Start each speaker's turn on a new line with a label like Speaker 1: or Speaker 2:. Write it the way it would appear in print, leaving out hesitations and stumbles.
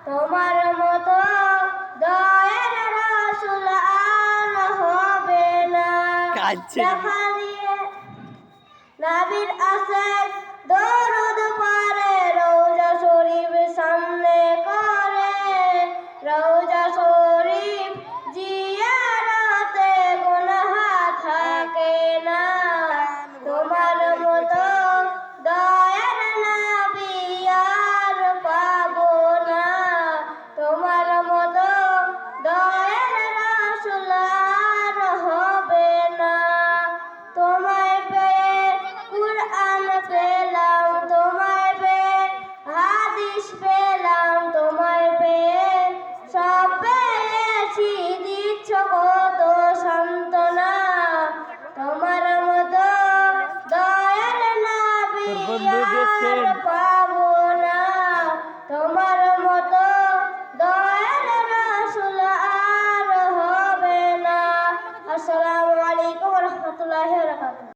Speaker 1: তোমার মতো দয়ার রাসূল আর হবে না। দেখা দিয়ে নবীর আসাদ দরুদ পড়ে রওজা শরীফ সামনে করে, রওজা শরীফ জিয়ারতে গুনাহ থাকে না। তোমার মতো দয়ার নবী আর পাবো না, তোমার মতো দয়ার রাসূল আর হবে না। তোমায় পেয়ে কুরআন পেলাম, তোমায় পেয়ে হাদিস পেলাম, তোমায় পেয়ে সব পেয়েছি, দিচ্ছ কত সান্ত্বনা। তোমার মতো দয়ার নবী আর পাবো না, তোমার মতো দয়ার রাসূল আর হবে না। আসসালামু আলাইকুম ওয়া রাহমাতুল্লাহি ওয়া বারাকাতুহু।